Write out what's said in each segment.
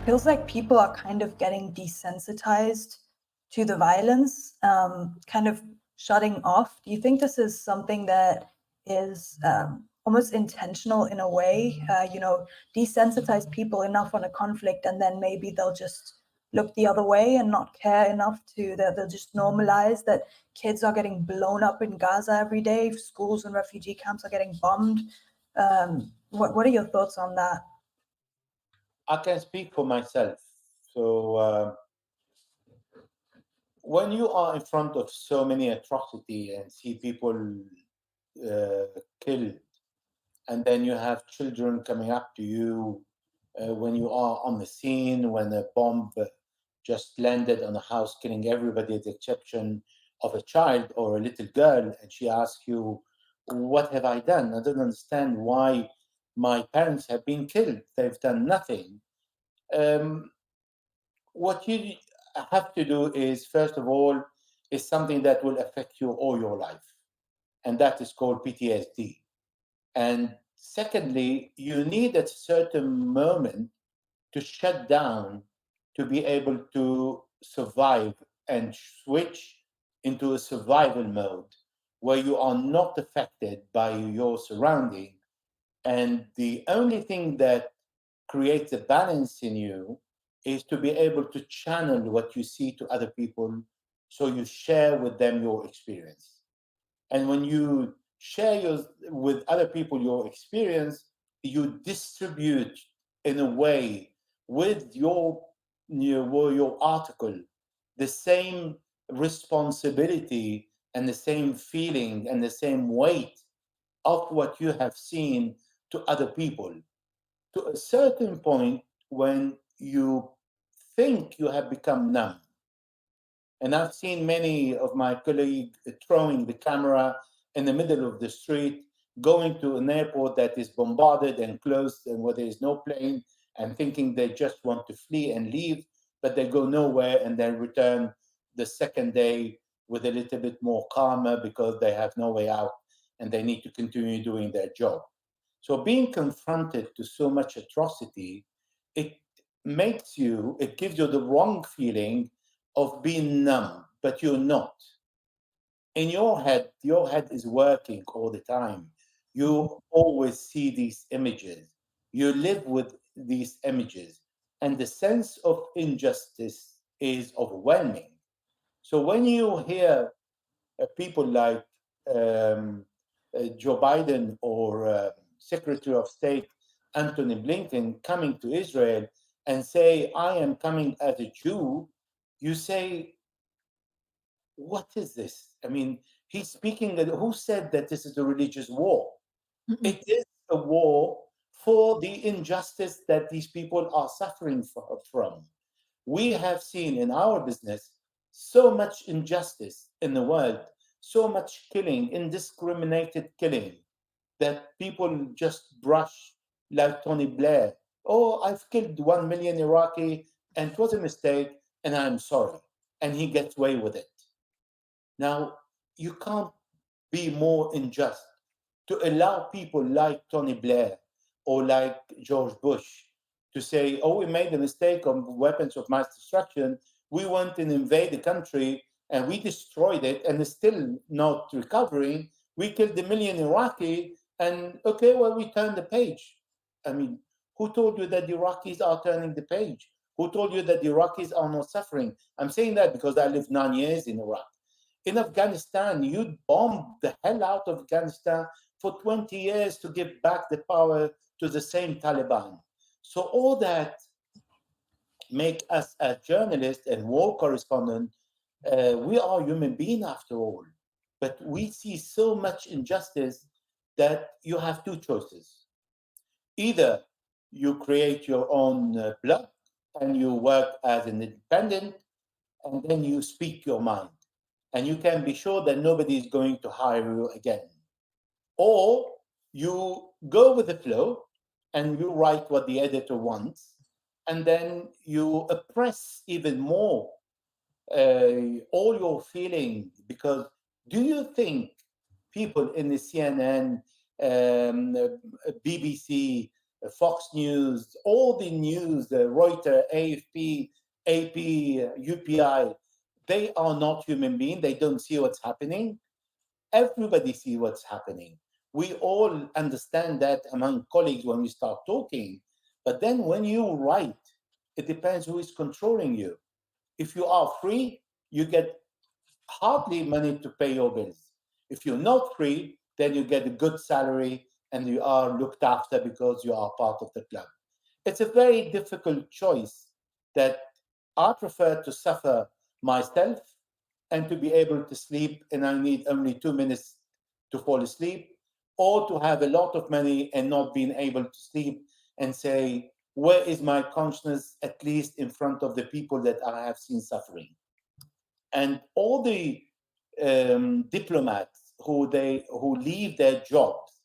feels like people are kind of getting desensitized to the violence, kind of shutting off. Do you think this is something that is almost intentional in a way? Desensitize people enough on a conflict, and then maybe they'll just look the other way and not care enough to that they'll just normalize that kids are getting blown up in Gaza every day, schools and refugee camps are getting bombed. What are your thoughts on that? I can speak for myself. So when you are in front of so many atrocity and see people killed, and then you have children coming up to you when you are on the scene, when a bomb just landed on a house, killing everybody, at the exception of a child or a little girl, and she asks you, "What have I done? I don't understand why my parents have been killed. They've done nothing." Um, what you have to do is, first of all, is something that will affect you all your life, and that is called PTSD. And secondly, you need at a certain moment to shut down to be able to survive and switch into a survival mode where you are not affected by your surrounding. And the only thing that creates a balance in you is to be able to channel what you see to other people, so you share with them your experience. And when you share with other people your experience, you distribute in a way with your article the same responsibility and the same feeling and the same weight of what you have seen to other people, to a certain point when you think you have become numb. And I've seen many of my colleagues throwing the camera in the middle of the street, going to an airport that is bombarded and closed and where there is no plane, and thinking they just want to flee and leave, but they go nowhere and then return the second day with a little bit more calmer because they have no way out and they need to continue doing their job. So being confronted to so much atrocity, it it gives you the wrong feeling of being numb, but you're not. In your head is working all the time. You always see these images. You live with these images, and the sense of injustice is overwhelming. So when you hear people like Joe Biden or Secretary of State Antony Blinken coming to Israel and say, "I am coming as a Jew," you say, what is this? I mean, he's speaking, who said that this is a religious war? Mm-mm. It is a war for the injustice that these people are suffering from. We have seen in our business so much injustice in the world, so much killing, indiscriminated killing, that people just brush like Tony Blair. Oh, I've killed 1 million Iraqi and it was a mistake and I'm sorry. And he gets away with it. Now, you can't be more unjust to allow people like Tony Blair or like George Bush to say, "Oh, we made a mistake on weapons of mass destruction. We went and invade the country and we destroyed it and it's still not recovering. We killed 1 million Iraqi and okay, well, we turned the page." I mean, who told you that the Iraqis are turning the page? Who told you that the Iraqis are not suffering? I'm saying that because I lived 9 years in Iraq. In Afghanistan, you bombed the hell out of Afghanistan for 20 years to give back the power to the same Taliban. So all that make us as journalists and war correspondents, we are human beings after all. But we see so much injustice that you have two choices. Either you create your own blog and you work as an independent and then you speak your mind. And you can be sure that nobody is going to hire you again. Or you go with the flow and you write what the editor wants, and then you oppress even more all your feeling. Because do you think people in the CNN, BBC, Fox News, all the news, Reuters, AFP, AP, UPI, they are not human beings. They don't see what's happening. Everybody see what's happening. We all understand that among colleagues when we start talking. But then when you write, it depends who is controlling you. If you are free, you get hardly money to pay your bills. If you're not free, then you get a good salary and you are looked after because you are part of the club. It's a very difficult choice that I prefer to suffer myself and to be able to sleep, and I need only 2 minutes to fall asleep, or to have a lot of money and not being able to sleep and say, where is my conscience, at least in front of the people that I have seen suffering? And all the diplomats who leave their jobs,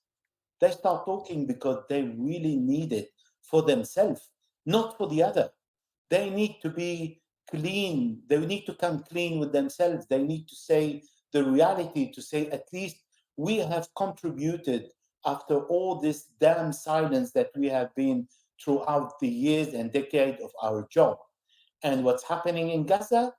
they start talking because they really need it for themselves, not for the other. They need to be clean. They need to come clean with themselves. They need to say the reality, to say at least we have contributed after all this damn silence that we have been throughout the years and decades of our job. And what's happening in Gaza?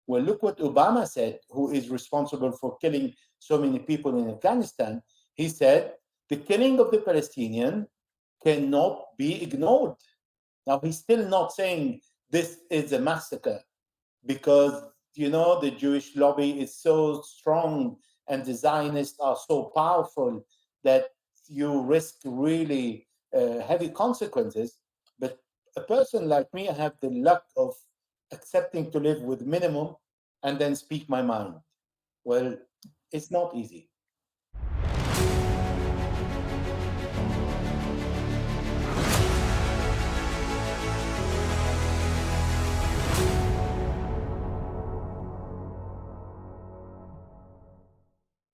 Well, look what Obama said, who is responsible for killing so many people in Afghanistan. He said the killing of the Palestinian cannot be ignored. Now, he's still not saying this is a massacre because, the Jewish lobby is so strong and the Zionists are so powerful that you risk really heavy consequences. But a person like me, I have the luck of accepting to live with minimum and then speak my mind. Well, it's not easy.